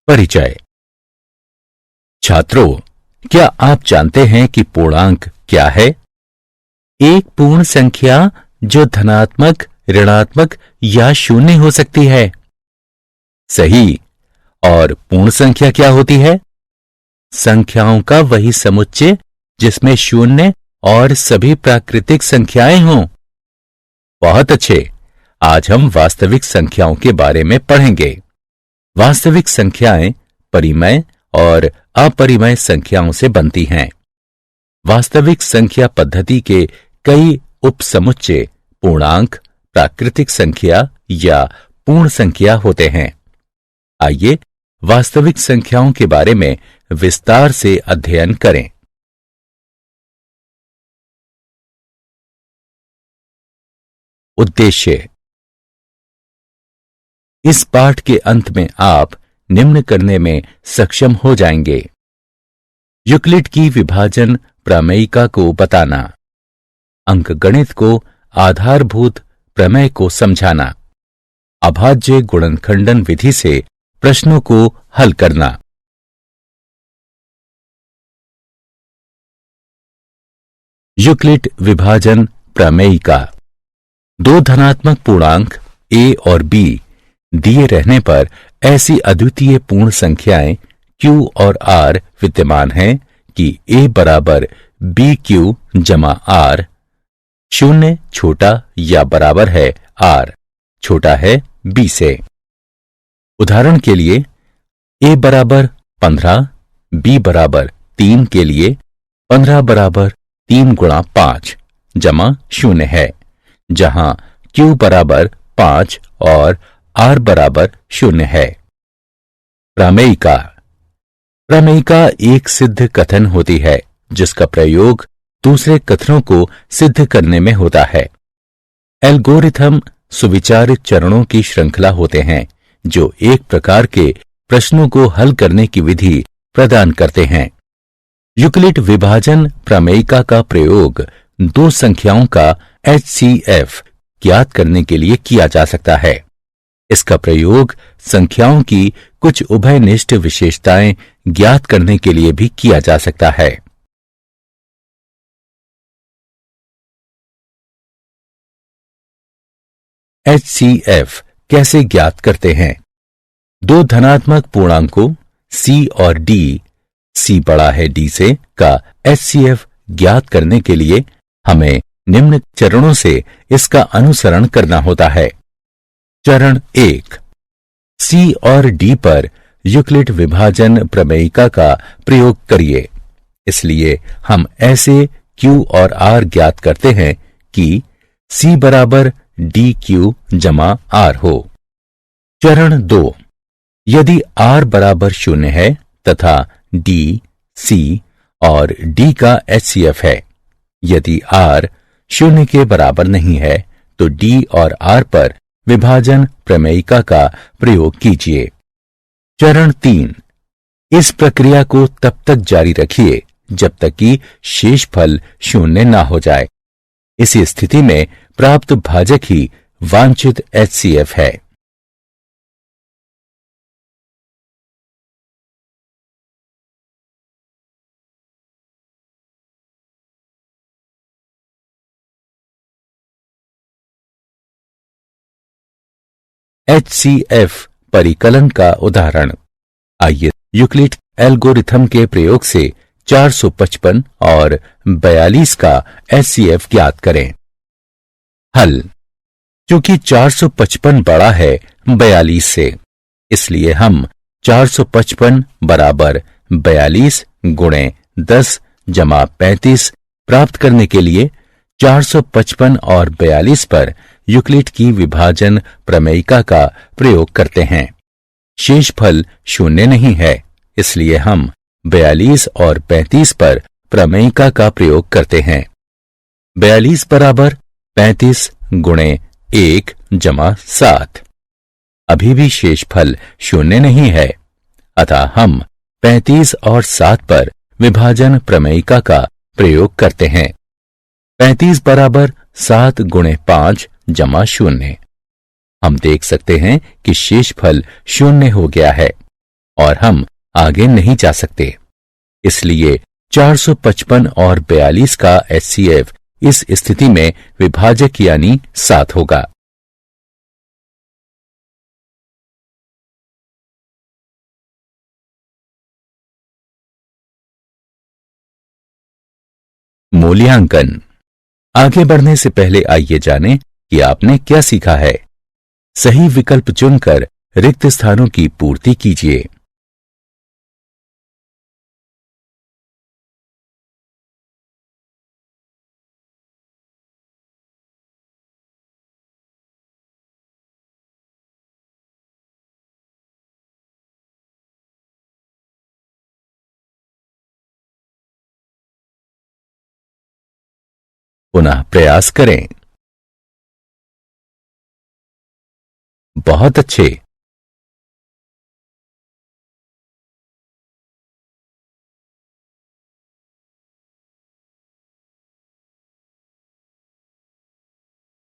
परिचय। छात्रों, क्या आप जानते हैं कि पूर्णांक क्या है? एक पूर्ण संख्या जो धनात्मक, ऋणात्मक या शून्य हो सकती है। सही। और पूर्ण संख्या क्या होती है? संख्याओं का वही समुच्चय जिसमें शून्य और सभी प्राकृतिक संख्याएं हों। बहुत अच्छे। आज हम वास्तविक संख्याओं के बारे में पढ़ेंगे। वास्तविक संख्याएं परिमेय और अपरिमेय संख्याओं से बनती हैं। वास्तविक संख्या पद्धति के कई उपसमुच्चय पूर्णांक, प्राकृतिक संख्या या पूर्ण संख्या होते हैं। आइए वास्तविक संख्याओं के बारे में विस्तार से अध्ययन करें। उद्देश्य। इस पाठ के अंत में आप निम्न करने में सक्षम हो जाएंगे। यूक्लिड की विभाजन प्रमेयिका को बताना, अंकगणित को आधारभूत प्रमेय को समझाना, अभाज्य गुणनखंडन विधि से प्रश्नों को हल करना। यूक्लिड विभाजन प्रमेयिका। दो धनात्मक पूर्णांक a और b दिए रहने पर ऐसी अद्वितीय पूर्ण संख्याएं q और r विद्यमान हैं कि a बराबर bq जमा r, शून्य छोटा या बराबर है r, छोटा है b से। उदाहरण के लिए a बराबर 15, b बराबर 3 के लिए 15 बराबर 3 गुणा 5 जमा शून्य है, जहां q बराबर 5 और r बराबर शून्य है। प्रमेयिका। प्रमेयिका एक सिद्ध कथन होती है जिसका प्रयोग दूसरे कथनों को सिद्ध करने में होता है। एल्गोरिथम सुविचारित चरणों की श्रृंखला होते हैं जो एक प्रकार के प्रश्नों को हल करने की विधि प्रदान करते हैं। यूक्लिड विभाजन प्रमेयिका का प्रयोग दो संख्याओं का HCF ज्ञात करने के लिए किया जा सकता है। इसका प्रयोग संख्याओं की कुछ उभयनिष्ठ विशेषताएं ज्ञात करने के लिए भी किया जा सकता है। HCF कैसे ज्ञात करते हैं? दो धनात्मक पूर्णांकों C और D, C बड़ा है D से, का HCF ज्ञात करने के लिए हमें निम्न चरणों से इसका अनुसरण करना होता है। चरण 1। C और D पर यूक्लिड विभाजन प्रमेयिका का प्रयोग करिए। इसलिए हम ऐसे Q और R ज्ञात करते हैं कि C बराबर DQ जमा R हो। चरण 2। यदि R बराबर शून्य है तथा D, C और D का HCF है। यदि R शून्य के बराबर नहीं है तो D और R पर विभाजन प्रमेयिका का प्रयोग कीजिए। चरण 3। इस प्रक्रिया को तब तक जारी रखिए जब तक कि शेषफल शून्य ना हो जाए। इसी स्थिति में प्राप्त भाजक ही वांछित HCF है। HCF परिकलन का उदाहरण। आइए यूक्लिड एल्गोरिथम के प्रयोग से 455 और 42 का HCF ज्ञात करें। हल। चूंकि 455 बड़ा है 42 से, इसलिए हम 455 बराबर 42 गुणे 10 जमा 35 प्राप्त करने के लिए 455 और 42 पर यूक्लिड की विभाजन प्रमेयिका का प्रयोग करते हैं। शेषफल शून्य नहीं है, इसलिए हम 42 और 35 पर प्रमेयिका का प्रयोग करते हैं। 42 बराबर 35 गुणे 1 जमा 7। अभी भी शेषफल शून्य नहीं है, अतः हम 35 और 7 पर विभाजन प्रमेयिका का प्रयोग करते हैं। 35 बराबर 7 गुणे 5 जमा शून्य। हम देख सकते हैं कि शेषफल शून्य हो गया है। और हम आगे नहीं जा सकते। इसलिए 455 और 42 का HCF इस स्थिति में विभाजक यानी 7 होगा। मूल्यांकन। आगे बढ़ने से पहले आइए जानें कि आपने क्या सीखा है। सही विकल्प चुनकर रिक्त स्थानों की पूर्ति कीजिए। पुनः प्रयास करें। बहुत अच्छे।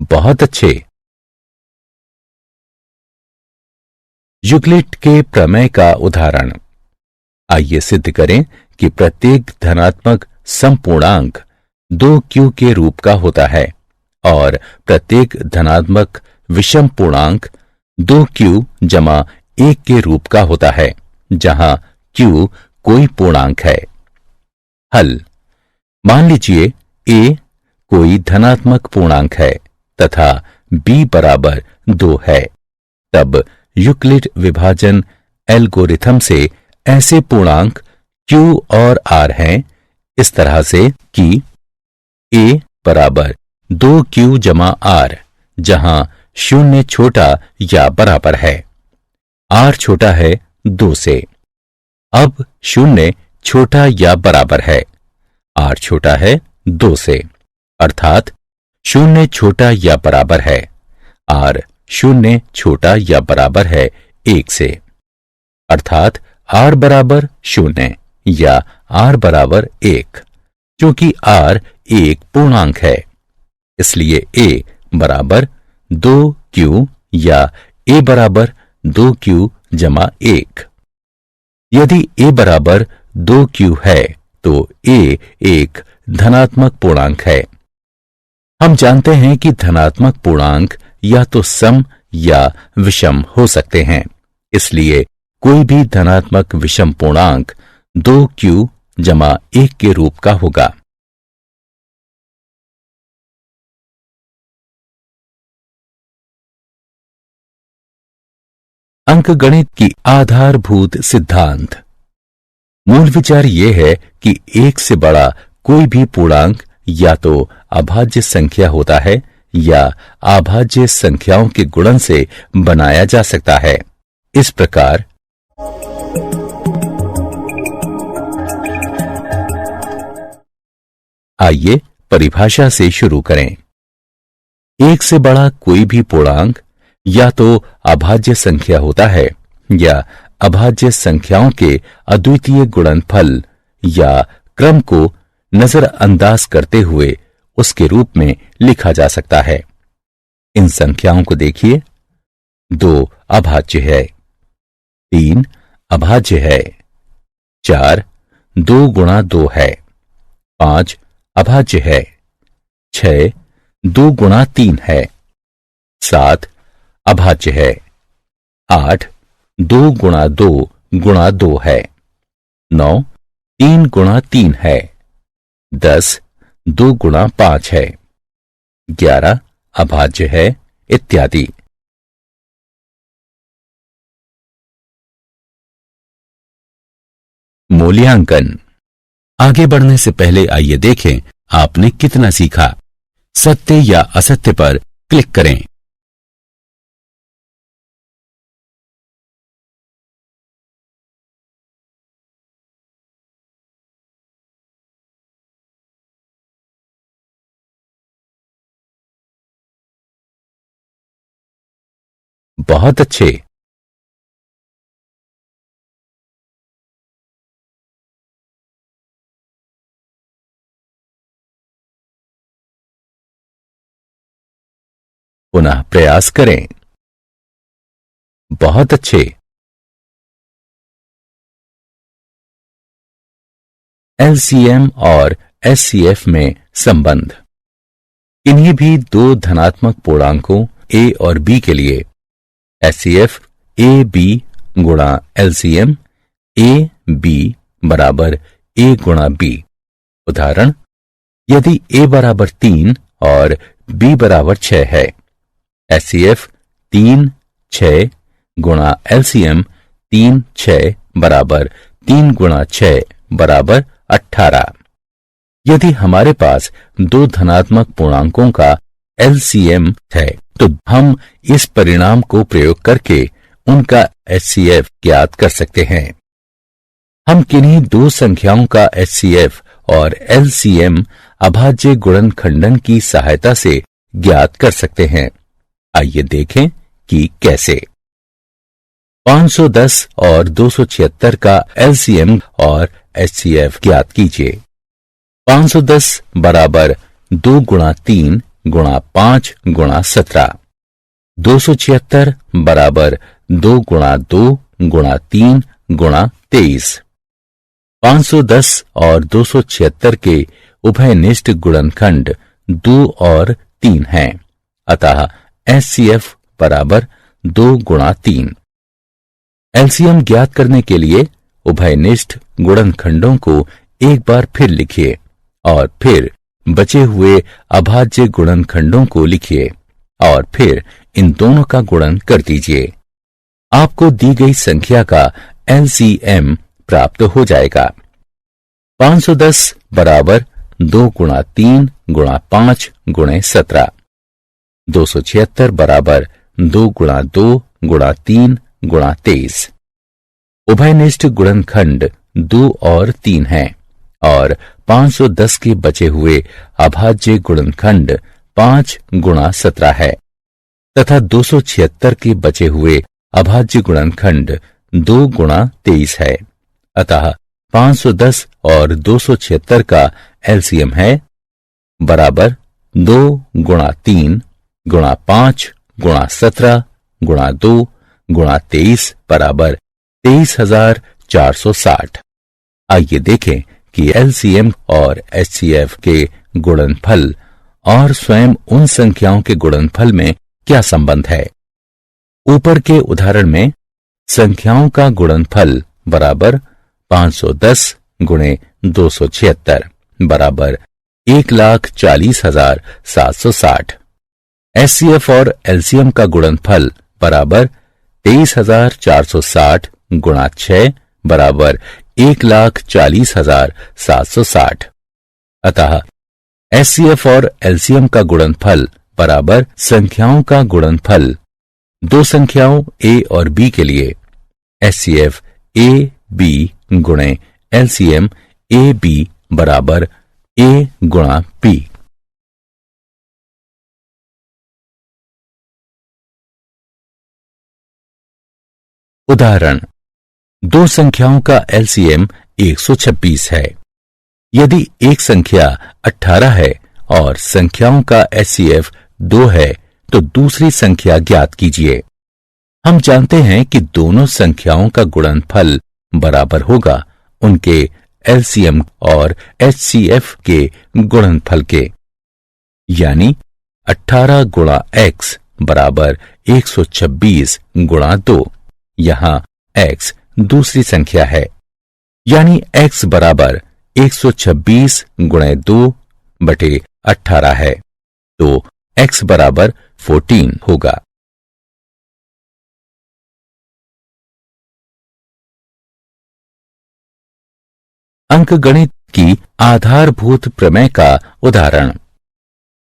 बहुत अच्छे। यूक्लिड के प्रमेय का उदाहरण। आइए सिद्ध करें कि प्रत्येक धनात्मक समपूर्णांक 2q के रूप का होता है और प्रत्येक धनात्मक विषम पूर्णांक 2q जमा 1 के रूप का होता है, जहां q कोई पूर्णांक है। हल। मान लीजिए a कोई धनात्मक पूर्णांक है तथा b बराबर 2 है। तब यूक्लिड विभाजन एल्गोरिथम से ऐसे पूर्णांक q और r हैं इस तरह से कि a बराबर 2q जमा r, जहां 0 छोटा या बराबर है, r छोटा है 2 से। अब 0 छोटा या बराबर है, r छोटा है 2 से, अर्थात 0 छोटा या बराबर है, r 0 छोटा या बराबर है 1 से, अर्थात r बराबर 0 या r बराबर 1, क्योंकि r एक पूर्णांक है। इसलिए a बराबर 2q या a बराबर 2q जमा 1। यदि a बराबर 2q है तो a एक धनात्मक पूर्णांक है। हम जानते हैं कि धनात्मक पूर्णांक या तो सम या विषम हो सकते हैं, इसलिए कोई भी धनात्मक विषम पूर्णांक 2q जमा 1 के रूप का होगा। अंकगणित की आधारभूत सिद्धांत। मूल विचार यह है कि एक से बड़ा कोई भी पूर्णांक या तो अभाज्य संख्या होता है या अभाज्य संख्याओं के गुणन से बनाया जा सकता है। इस प्रकार आइए परिभाषा से शुरू करें। एक से बड़ा कोई भी पूर्णांक या तो अभाज्य संख्या होता है या अभाज्य संख्याओं के अद्वितीय गुणनफल या क्रम को नजरअंदाज करते हुए उसके रूप में लिखा जा सकता है। इन संख्याओं को देखिए। 2 अभाज्य है, 3 अभाज्य है, 4 2 गुणा 2 है, 5 अभाज्य है, 6 2 गुणा 3 है, 7 अभाज्य है, 8 2 गुणा 2 गुणा 2 है, 9 3 गुणा 3 है, 10 2 गुणा 5 है, 11 अभाज्य है, इत्यादि। मूल्यांकन। आगे बढ़ने से पहले आइए देखें आपने कितना सीखा। सत्य या असत्य पर क्लिक करें। बहुत अच्छे। पुनः प्रयास करें। बहुत अच्छे। LCM और HCF में संबंध। इन्हीं भी दो धनात्मक पूर्णांकों A और B के लिए HCF AB गुणा LCM AB बराबर A गुणा B। उदाहरण, यदि A बराबर 3 और B बराबर 6 है, HCF 3 6 गुणा LCM 3 6 बराबर 3 गुणा 6 बराबर 18। यदि हमारे पास दो धनात्मक पूर्णांकों का LCM है तो हम इस परिणाम को प्रयोग करके उनका HCF ज्ञात कर सकते हैं। हम किन्हीं दो संख्याओं का HCF और LCM अभाज्य गुणनखंडन की सहायता से ज्ञात कर सकते हैं। आइए देखें कि कैसे। 510 और 276 का LCM और HCF ज्ञात कीजिए। 510 बराबर 2 गुणा 3 गुणा 5 गुणा 17। 276 बराबर 2 गुणा 2 गुणा 3 गुणा 23। 510 और 276 के उभयनिष्ठ गुणनखंड 2 और 3 हैं, अतः HCF बराबर 2 गुणा 3। LCM ज्ञात करने के लिए उभयनिष्ठ गुणनखंडों को एक बार फिर लिखिए और फिर बचे हुए अभाज्य गुणनखंडों को लिखिए और फिर इन दोनों का गुणन कर दीजिए। आपको दी गई संख्या का LCM प्राप्त हो जाएगा। 510 बराबर 2 गुणा 3 गुणा 5 गुणे 17। 276 बराबर 2 गुणा 2 गुणा 3 गुणा 23। उभयनिष्ठ गुणनखंड 2 और 3 हैं और 510 के बचे हुए अभाज्य गुणनखंड 5 गुणा 17 है तथा 276 के बचे हुए अभाज्य गुणनखंड 2 गुणा 23 है, अतः 510 और 276 का LCM है बराबर 2 गुणा 3 गुणा 5 गुणा 17 गुणा 2 गुणा 23 बराबर 23,460। आइए देखें कि LCM और HCF के गुणनफल और स्वयं उन संख्याओं के गुणनफल में क्या संबंध है। ऊपर के उदाहरण में संख्याओं का गुणनफल बराबर 510 गुणे 276 बराबर 1,40,760। HCF और LCM का गुणनफल बराबर 23,460 गुणा 6 बराबर 1,40,760। अतः HCF और LCM का गुणनफल बराबर संख्याओं का गुणनफल दो संख्याओं A और B के लिए HCF AB गुणे LCM AB बराबर A गुणा B। उदाहरण, दो संख्याओं का LCM 126 है। यदि एक संख्या 18 है और संख्याओं का HCF 2 है तो दूसरी संख्या ज्ञात कीजिए। हम जानते हैं कि दोनों संख्याओं का गुणनफल बराबर होगा उनके LCM और HCF के गुणनफल के, यानी 18 गुणा x बराबर 126 गुणा 2। यहां x दूसरी संख्या है, यानी x बराबर 126 गुणे 2 बटे 18 है, तो x बराबर 14 होगा। अंकगणित की आधारभूत प्रमेय का उदाहरण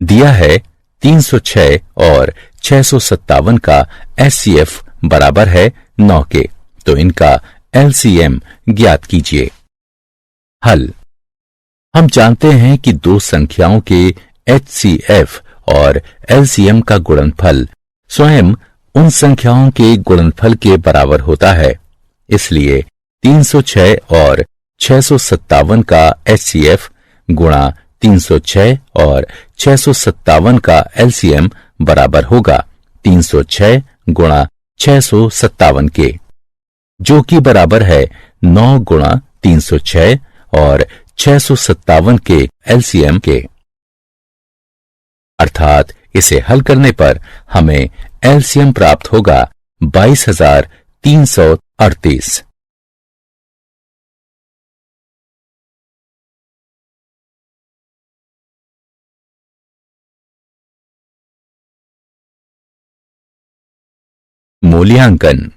दिया है। 306 और 657 का HCF बराबर है 9 के, तो इनका LCM ज्ञात कीजिए। हल, हम जानते हैं कि दो संख्याओं के HCF और LCM का गुणनफल स्वयं उन संख्याओं के गुणनफल के बराबर होता है, इसलिए 306 और 657 का HCF गुणा 306 और 657 का LCM बराबर होगा 306 गुणा 657 के, जो कि बराबर है 9 गुणा 306 और 657 के एलसीएम के, अर्थात इसे हल करने पर हमें एलसीएम प्राप्त होगा 22,338। मूल्यांकन।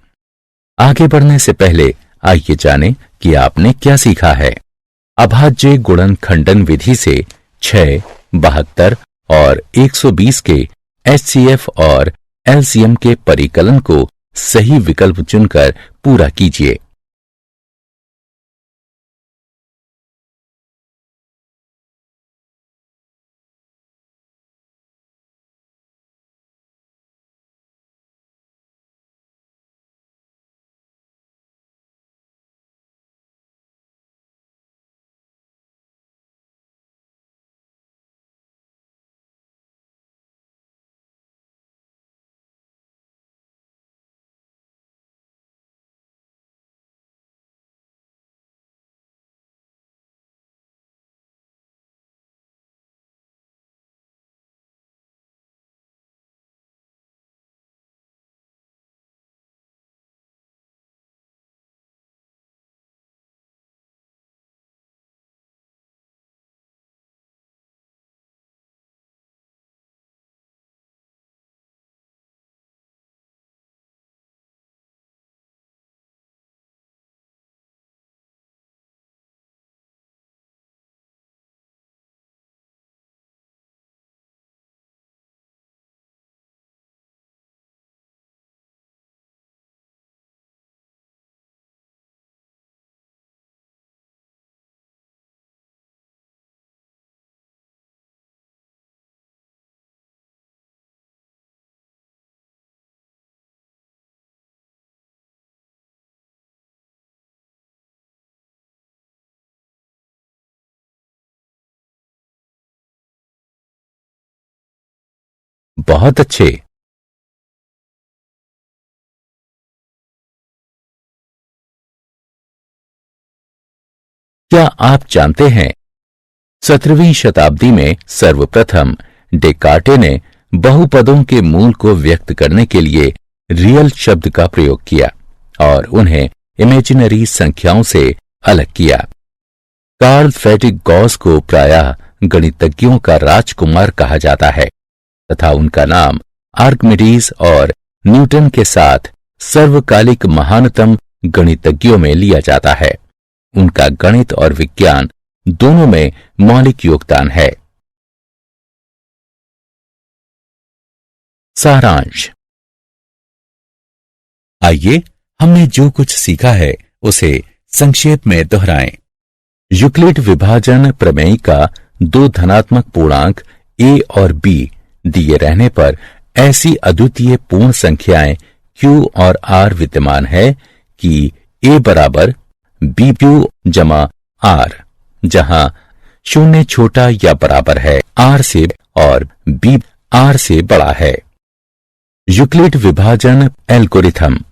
आगे बढ़ने से पहले आइए जानें कि आपने क्या सीखा है। अभाज्य गुणन खंडन विधि से 6, 72 और 120 के एचसीएफ और एलसीएम के परिकलन को सही विकल्प चुनकर पूरा कीजिए। बहुत अच्छे। क्या आप जानते हैं 17वीं शताब्दी में सर्वप्रथम डेकार्टे ने बहुपदों के मूल को व्यक्त करने के लिए रियल शब्द का प्रयोग किया और उन्हें इमेजिनरी संख्याओं से अलग किया। कार्ल फ्रेडरिक गॉस को प्रायः गणितज्ञों का राजकुमार कहा जाता है तथा उनका नाम आर्किमिडीज और न्यूटन के साथ सर्वकालिक महानतम गणितज्ञों में लिया जाता है। उनका गणित और विज्ञान दोनों में मौलिक योगदान है। सारांश। आइए हमने जो कुछ सीखा है उसे संक्षेप में दोहराएं। यूक्लिड विभाजन प्रमेय का दो धनात्मक पूर्णांक a और b दिए रहने पर ऐसी अद्वितीय पूर्ण संख्याएं q और r विद्यमान है कि a बराबर bq जमा r, जहां शून्य छोटा या बराबर है r से और b r से बड़ा है। यूक्लिड विभाजन एल्गोरिथम।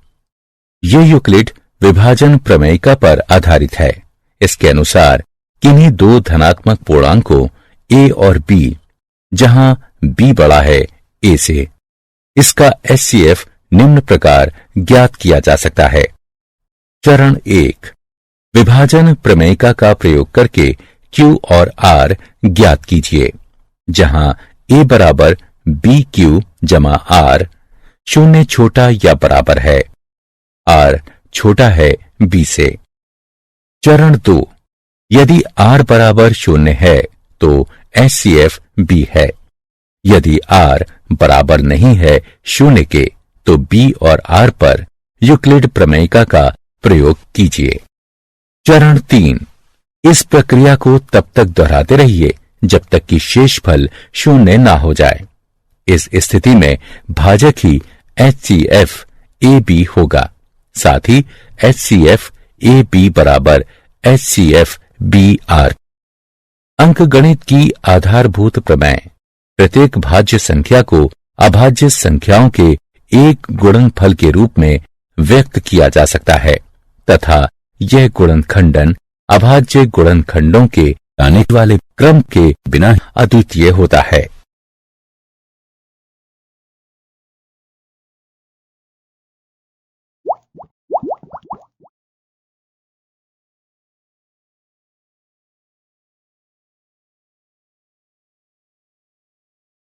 यह यूक्लिड विभाजन प्रमेयिका पर आधारित है। इसके अनुसार किन्हीं दो धनात्मक पूर्णांकों a और b, जहां b बड़ा है a से, इसका एचसीएफ निम्न प्रकार ज्ञात किया जा सकता है। चरण 1, विभाजन प्रमेयिका का प्रयोग करके q और r ज्ञात कीजिए, जहां a बराबर bq जमा r, शून्य छोटा या बराबर है, r छोटा है b से। चरण 2, यदि r बराबर शून्य है तो एचसीएफ b है। यदि r बराबर नहीं है शून्य के तो b और r पर यूक्लिड प्रमेयिका का प्रयोग कीजिए। चरण 3, इस प्रक्रिया को तब तक दोहराते रहिए जब तक कि शेषफल शून्य ना हो जाए। इस स्थिति में भाजक ही HCF AB होगा। साथ ही HCF AB बराबर HCF BR। अंकगणित की आधारभूत प्रमेय। प्रत्येक भाज्य संख्या को अभाज्य संख्याओं के एक गुणनफल के रूप में व्यक्त किया जा सकता है तथा यह गुणनखंडन अभाज्य गुणनखंडों के आने वाले क्रम के बिना अद्वितीय होता है।